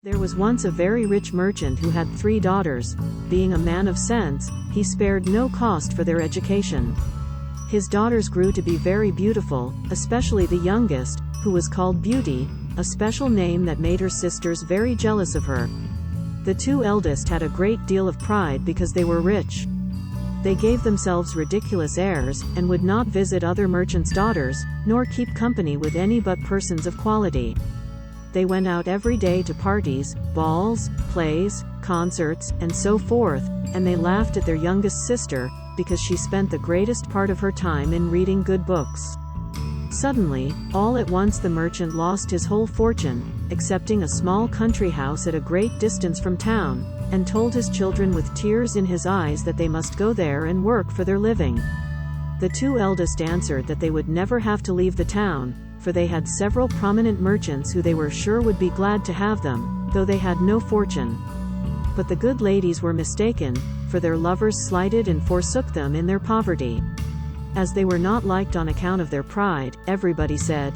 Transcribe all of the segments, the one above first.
There was once a very rich merchant who had 3 daughters. Being a man of sense, he spared no cost for their education. His daughters grew to be very beautiful, especially the youngest, who was called Beauty, a special name that made her sisters very jealous of her. The 2 eldest had a great deal of pride because they were rich. They gave themselves ridiculous airs, and would not visit other merchants' daughters, nor keep company with any but persons of quality. They went out every day to parties, balls, plays, concerts, and so forth, and they laughed at their youngest sister, because she spent the greatest part of her time in reading good books. Suddenly, all at once the merchant lost his whole fortune, excepting a small country house at a great distance from town, and told his children with tears in his eyes that they must go there and work for their living. The 2 eldest answered that they would never have to leave the town, for they had several prominent merchants who they were sure would be glad to have them, though they had no fortune. But the good ladies were mistaken, for their lovers slighted and forsook them in their poverty. As they were not liked on account of their pride, everybody said,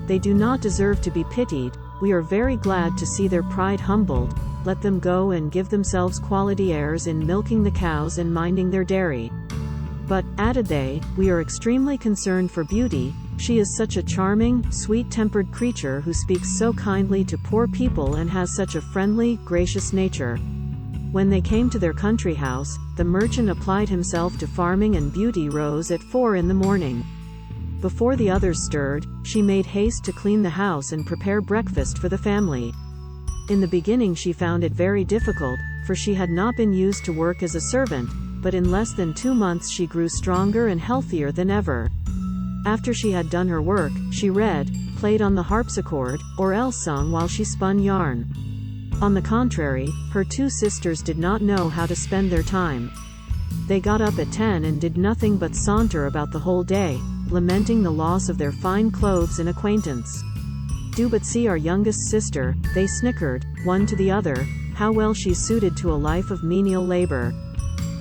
"They do not deserve to be pitied. We are very glad to see their pride humbled. Let them go and give themselves quality airs in milking the cows and minding their dairy." "But," added they, "we are extremely concerned for Beauty. She is such a charming, sweet-tempered creature who speaks so kindly to poor people and has such a friendly, gracious nature." When they came to their country house, the merchant applied himself to farming and Beauty rose at 4 in the morning. Before the others stirred, she made haste to clean the house and prepare breakfast for the family. In the beginning she found it very difficult, for she had not been used to work as a servant, but in less than 2 months she grew stronger and healthier than ever. After she had done her work, she read, played on the harpsichord, or else sung while she spun yarn. On the contrary, her 2 sisters did not know how to spend their time. They got up at 10 and did nothing but saunter about the whole day, lamenting the loss of their fine clothes and acquaintance. "Do but see our youngest sister," they snickered, one to the other, "how well she's suited to a life of menial labor."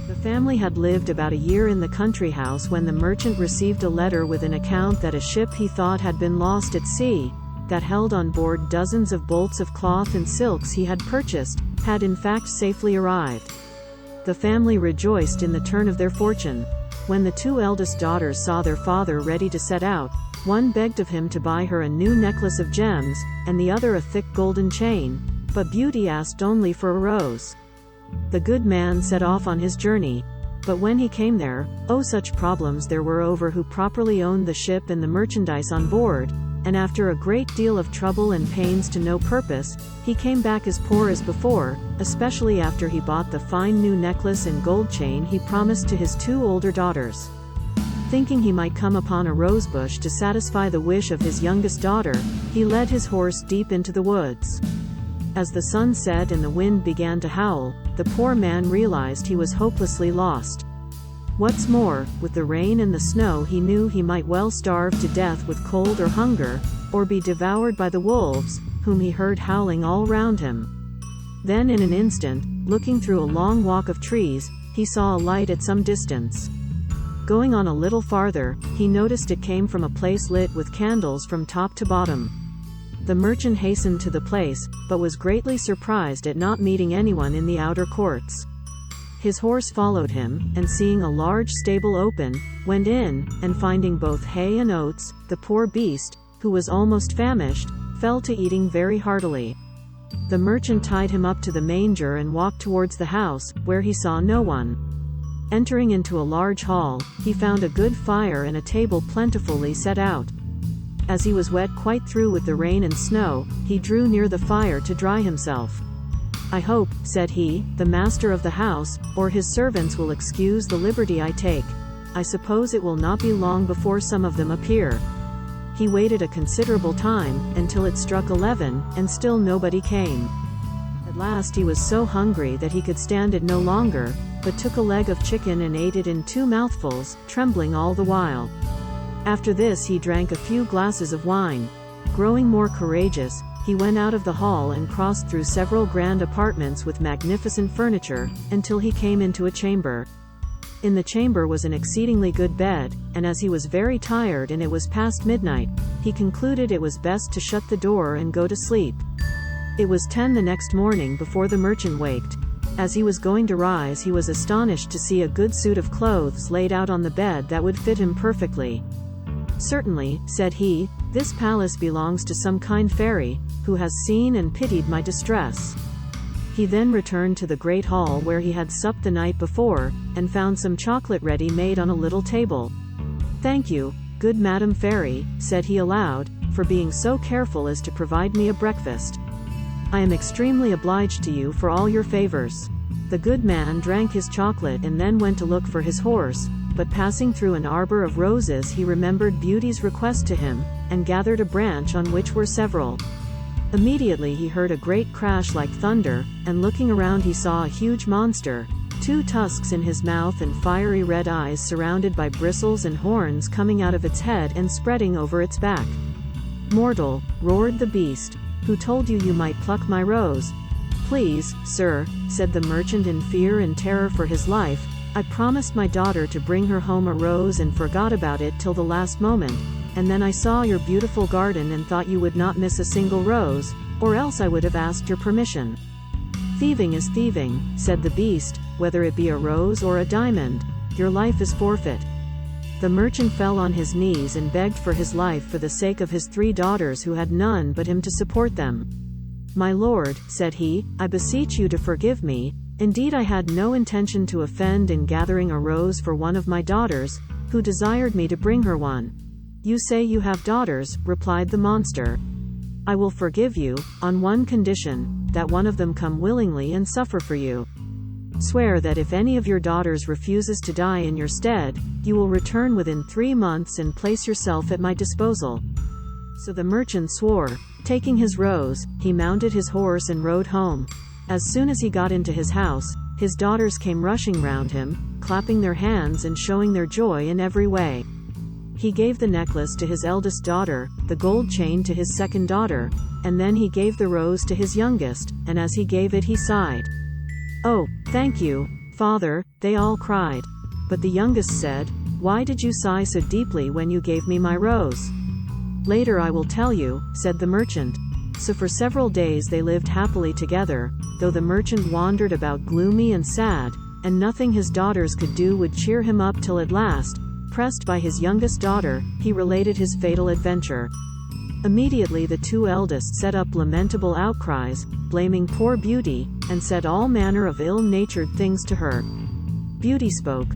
The family had lived about a year in the country house when the merchant received a letter with an account that a ship he thought had been lost at sea, that held on board dozens of bolts of cloth and silks he had purchased, had in fact safely arrived. The family rejoiced in the turn of their fortune. When the 2 eldest daughters saw their father ready to set out, one begged of him to buy her a new necklace of gems, and the other a thick golden chain, but Beauty asked only for a rose. The good man set off on his journey. But when he came there, oh such problems there were over who properly owned the ship and the merchandise on board, and after a great deal of trouble and pains to no purpose, he came back as poor as before, especially after he bought the fine new necklace and gold chain he promised to his 2 older daughters. Thinking he might come upon a rosebush to satisfy the wish of his youngest daughter, he led his horse deep into the woods. As the sun set and the wind began to howl, the poor man realized he was hopelessly lost. What's more, with the rain and the snow he knew he might well starve to death with cold or hunger, or be devoured by the wolves, whom he heard howling all round him. Then in an instant, looking through a long walk of trees, he saw a light at some distance. Going on a little farther, he noticed it came from a place lit with candles from top to bottom. The merchant hastened to the place, but was greatly surprised at not meeting anyone in the outer courts. His horse followed him, and seeing a large stable open, went in, and finding both hay and oats, the poor beast, who was almost famished, fell to eating very heartily. The merchant tied him up to the manger and walked towards the house, where he saw no one. Entering into a large hall, he found a good fire and a table plentifully set out. As he was wet quite through with the rain and snow, he drew near the fire to dry himself. "I hope," said he, "the master of the house, or his servants will excuse the liberty I take. I suppose it will not be long before some of them appear." He waited a considerable time, until it struck 11, and still nobody came. At last he was so hungry that he could stand it no longer, but took a leg of chicken and ate it in 2 mouthfuls, trembling all the while. After this he drank a few glasses of wine. Growing more courageous, he went out of the hall and crossed through several grand apartments with magnificent furniture, until he came into a chamber. In the chamber was an exceedingly good bed, and as he was very tired and it was past midnight, he concluded it was best to shut the door and go to sleep. It was 10 the next morning before the merchant waked. As he was going to rise, he was astonished to see a good suit of clothes laid out on the bed that would fit him perfectly. "Certainly," said he, "this palace belongs to some kind fairy, who has seen and pitied my distress." He then returned to the great hall where he had supped the night before, and found some chocolate ready made on a little table. "Thank you, good Madam Fairy," said he aloud, "for being so careful as to provide me a breakfast. I am extremely obliged to you for all your favors." The good man drank his chocolate and then went to look for his horse, but passing through an arbor of roses he remembered Beauty's request to him, and gathered a branch on which were several. Immediately he heard a great crash like thunder, and looking around he saw a huge monster, 2 tusks in his mouth and fiery red eyes surrounded by bristles and horns coming out of its head and spreading over its back. "Mortal," roared the beast, "who told you you might pluck my rose?" "Please, sir," said the merchant in fear and terror for his life, "I promised my daughter to bring her home a rose and forgot about it till the last moment, and then I saw your beautiful garden and thought you would not miss a single rose, or else I would have asked your permission." "Thieving is thieving," said the beast, "whether it be a rose or a diamond. Your life is forfeit." The merchant fell on his knees and begged for his life for the sake of his 3 daughters who had none but him to support them. "My lord," said he, "I beseech you to forgive me. Indeed I had no intention to offend in gathering a rose for one of my daughters, who desired me to bring her one." "You say you have daughters," replied the monster. "I will forgive you, on one condition, that one of them come willingly and suffer for you. Swear that if any of your daughters refuses to die in your stead, you will return within 3 months and place yourself at my disposal." So the merchant swore. Taking his rose, he mounted his horse and rode home. As soon as he got into his house, his daughters came rushing round him, clapping their hands and showing their joy in every way. He gave the necklace to his eldest daughter, the gold chain to his second daughter, and then he gave the rose to his youngest, and as he gave it he sighed. "Oh, thank you, father," they all cried. But the youngest said, "Why did you sigh so deeply when you gave me my rose?" "Later I will tell you," said the merchant. So for several days they lived happily together, though the merchant wandered about gloomy and sad, and nothing his daughters could do would cheer him up till at last, pressed by his youngest daughter, he related his fatal adventure. Immediately the 2 eldest set up lamentable outcries, blaming poor Beauty, and said all manner of ill-natured things to her. Beauty spoke.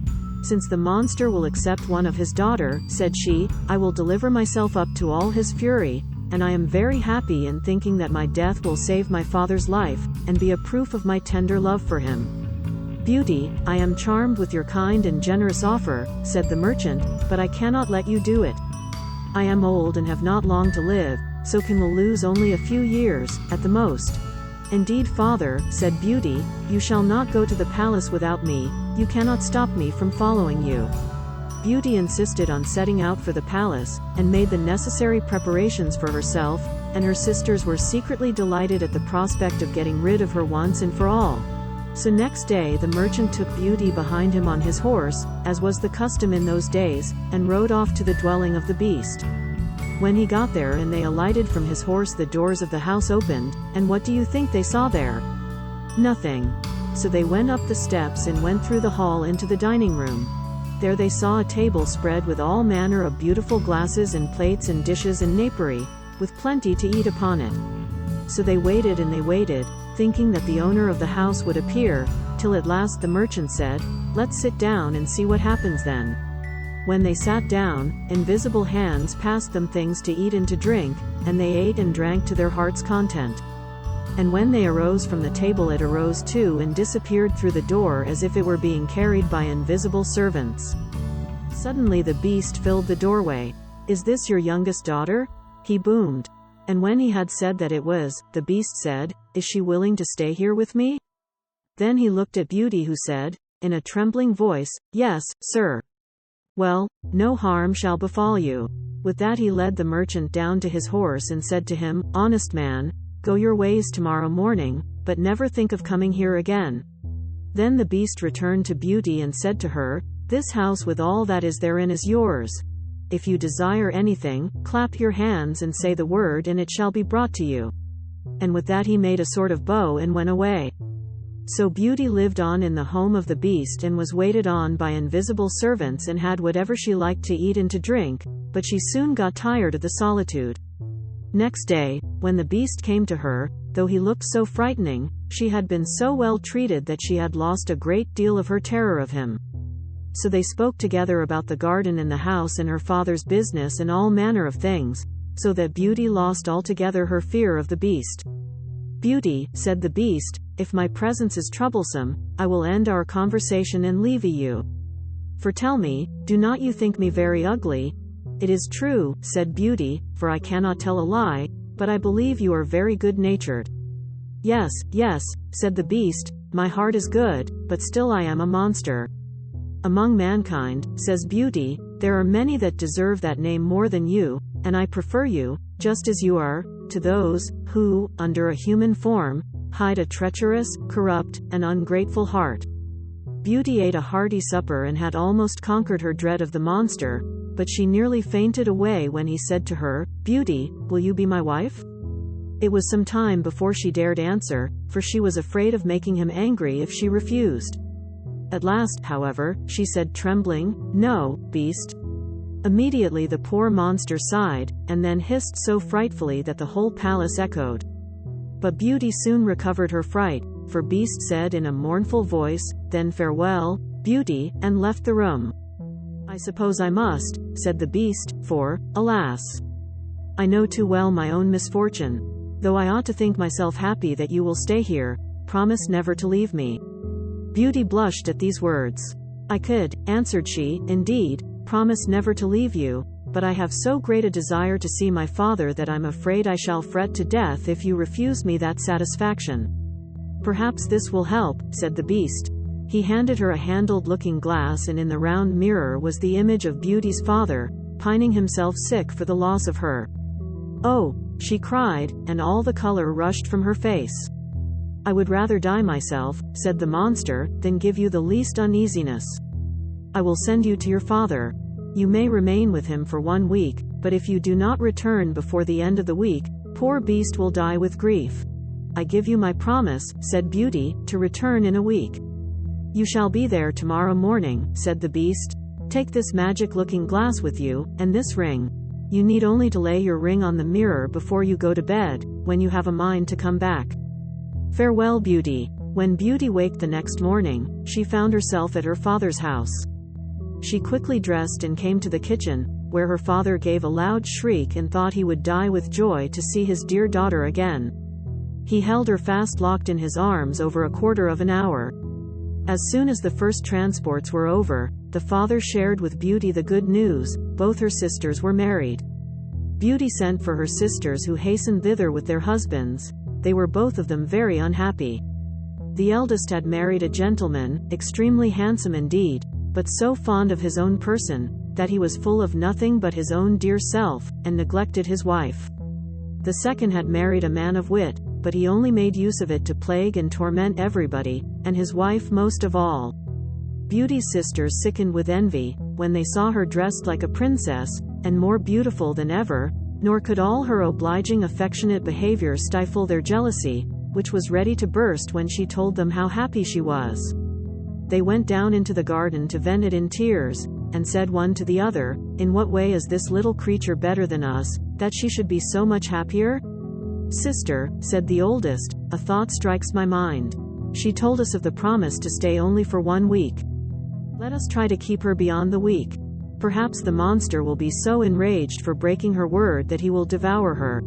"Since the monster will accept one of his daughter," said she, "I will deliver myself up to all his fury, and I am very happy in thinking that my death will save my father's life, and be a proof of my tender love for him." "Beauty, I am charmed with your kind and generous offer," said the merchant, "but I cannot let you do it. I am old and have not long to live, so can will lose only a few years, at the most." "Indeed, father," said Beauty, "you shall not go to the palace without me, you cannot stop me from following you." Beauty insisted on setting out for the palace, and made the necessary preparations for herself, and her sisters were secretly delighted at the prospect of getting rid of her once and for all. So next day the merchant took Beauty behind him on his horse, as was the custom in those days, and rode off to the dwelling of the beast. When he got there and they alighted from his horse, the doors of the house opened, and what do you think they saw there? Nothing. So they went up the steps and went through the hall into the dining room. There they saw a table spread with all manner of beautiful glasses and plates and dishes and napery, with plenty to eat upon it. So they waited and they waited, thinking that the owner of the house would appear, till at last the merchant said, "Let's sit down and see what happens then." When they sat down, invisible hands passed them things to eat and to drink, and they ate and drank to their heart's content. And when they arose from the table it arose too and disappeared through the door as if it were being carried by invisible servants. Suddenly the beast filled the doorway. "Is this your youngest daughter?" he boomed. And when he had said that it was, the beast said, "Is she willing to stay here with me?" Then he looked at Beauty, who said, in a trembling voice, "Yes, sir." "Well, no harm shall befall you." With that he led the merchant down to his horse and said to him, "Honest man, go your ways tomorrow morning, but never think of coming here again." Then the beast returned to Beauty and said to her, "This house with all that is therein is yours. If you desire anything, clap your hands and say the word and it shall be brought to you." And with that he made a sort of bow and went away. So Beauty lived on in the home of the Beast and was waited on by invisible servants and had whatever she liked to eat and to drink, but she soon got tired of the solitude. Next day, when the Beast came to her, though he looked so frightening, she had been so well treated that she had lost a great deal of her terror of him. So they spoke together about the garden and the house and her father's business and all manner of things, so that Beauty lost altogether her fear of the Beast. "Beauty," said the Beast, "if my presence is troublesome, I will end our conversation and leave you. For tell me, do not you think me very ugly?" "It is true," said Beauty, "for I cannot tell a lie, but I believe you are very good-natured." "Yes, yes," said the Beast, "my heart is good, but still I am a monster." "Among mankind," says Beauty, "there are many that deserve that name more than you, and I prefer you, just as you are, to those who, under a human form, hide a treacherous, corrupt, and ungrateful heart." Beauty ate a hearty supper and had almost conquered her dread of the monster, but she nearly fainted away when he said to her, "Beauty, will you be my wife?" It was some time before she dared answer, for she was afraid of making him angry if she refused. At last, however, she said trembling, "No, Beast." Immediately the poor monster sighed, and then hissed so frightfully that the whole palace echoed. But Beauty soon recovered her fright, for Beast said in a mournful voice, "Then farewell, Beauty," and left the room. "I suppose I must," said the Beast, "for, alas, I know too well my own misfortune. Though I ought to think myself happy that you will stay here, promise never to leave me." Beauty blushed at these words. "I could," answered she, "indeed, promise never to leave you, but I have so great a desire to see my father that I'm afraid I shall fret to death if you refuse me that satisfaction." "Perhaps this will help," said the Beast. He handed her a handled looking glass, and in the round mirror was the image of Beauty's father, pining himself sick for the loss of her. "Oh!" she cried, and all the color rushed from her face. "I would rather die myself," said the monster, "than give you the least uneasiness. I will send you to your father. You may remain with him for 1 week, but if you do not return before the end of the week, poor Beast will die with grief." "I give you my promise," said Beauty, "to return in a week." "You shall be there tomorrow morning," said the Beast. "Take this magic-looking glass with you, and this ring. You need only to lay your ring on the mirror before you go to bed, when you have a mind to come back. Farewell, Beauty." When Beauty waked the next morning, she found herself at her father's house. She quickly dressed and came to the kitchen, where her father gave a loud shriek and thought he would die with joy to see his dear daughter again. He held her fast locked in his arms over a quarter of an hour. As soon as the first transports were over, the father shared with Beauty the good news: both her sisters were married. Beauty sent for her sisters, who hastened thither with their husbands. They were both of them very unhappy. The eldest had married a gentleman, extremely handsome indeed, but so fond of his own person, that he was full of nothing but his own dear self, and neglected his wife. The second had married a man of wit, but he only made use of it to plague and torment everybody, and his wife most of all. Beauty's sisters sickened with envy, when they saw her dressed like a princess, and more beautiful than ever, nor could all her obliging affectionate behavior stifle their jealousy, which was ready to burst when she told them how happy she was. They went down into the garden to vent it in tears, and said one to the other, "In what way is this little creature better than us, that she should be so much happier?" "Sister," said the oldest, "a thought strikes my mind. She told us of the promise to stay only for 1 week. Let us try to keep her beyond the week. Perhaps the monster will be so enraged for breaking her word that he will devour her."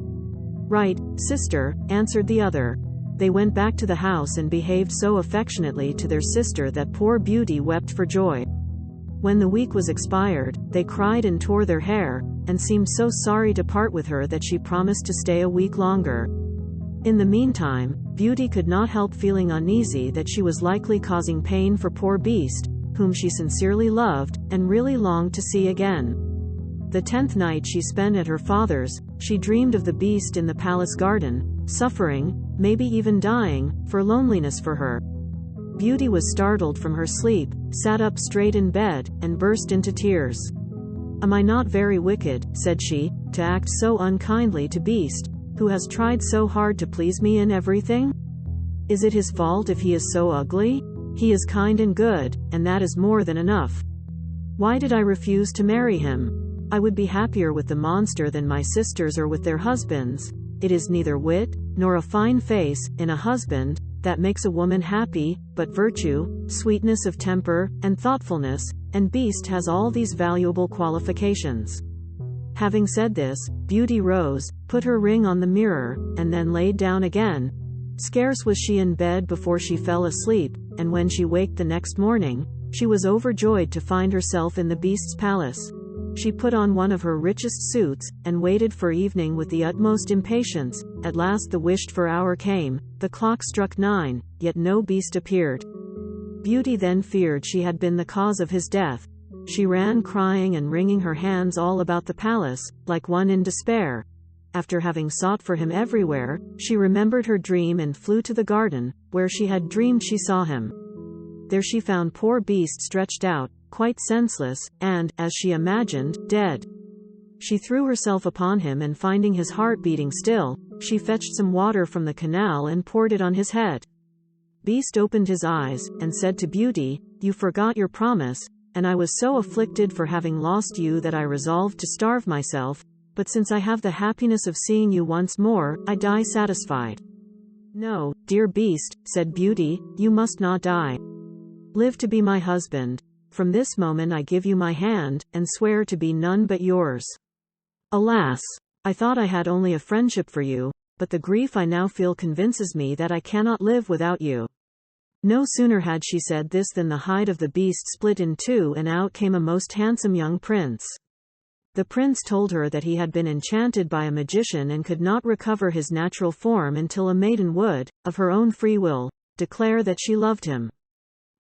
"Right, sister," answered the other. They went back to the house and behaved so affectionately to their sister that poor Beauty wept for joy. When the week was expired, they cried and tore their hair, and seemed so sorry to part with her that she promised to stay a week longer. In the meantime, Beauty could not help feeling uneasy that she was likely causing pain for poor Beast, whom she sincerely loved, and really longed to see again. The 10th night she spent at her father's, she dreamed of the Beast in the palace garden, suffering, maybe even dying, for loneliness for her. Beauty was startled from her sleep, sat up straight in bed, and burst into tears. "Am I not very wicked," said she, "to act so unkindly to Beast, who who has tried so hard to please me in everything? Is it his fault if he is so ugly? He is kind and good, and that is more than enough. Why did I refuse to marry him? I would be happier with the monster than my sisters or with their husbands. It is neither wit, nor a fine face, in a husband, that makes a woman happy, but virtue, sweetness of temper, and thoughtfulness, and Beast has all these valuable qualifications. Having said this, Beauty rose, put her ring on the mirror, and then laid down again. Scarce was she in bed before she fell asleep, and when she waked the next morning, she was overjoyed to find herself in the Beast's palace. She put on one of her richest suits, and waited for evening with the utmost impatience. At last the wished-for hour came, the clock struck 9, yet no Beast appeared. Beauty then feared she had been the cause of his death. She ran crying and wringing her hands all about the palace, like one in despair. After having sought for him everywhere, she remembered her dream and flew to the garden, where she had dreamed she saw him. There she found poor Beast stretched out, quite senseless, and, as she imagined, dead. She threw herself upon him, and finding his heart beating still, she fetched some water from the canal and poured it on his head. Beast opened his eyes, and said to Beauty, "You forgot your promise, and I was so afflicted for having lost you that I resolved to starve myself, but since I have the happiness of seeing you once more, I die satisfied." "No, dear Beast," said Beauty, "you must not die. Live to be my husband. From this moment I give you my hand, and swear to be none but yours. Alas! I thought I had only a friendship for you, but the grief I now feel convinces me that I cannot live without you." No sooner had she said this than the hide of the Beast split in two, and out came a most handsome young prince. The prince told her that he had been enchanted by a magician and could not recover his natural form until a maiden would, of her own free will, declare that she loved him.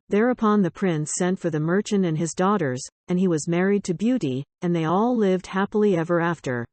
Thereupon the prince sent for the merchant and his daughters, and he was married to Beauty, and they all lived happily ever after.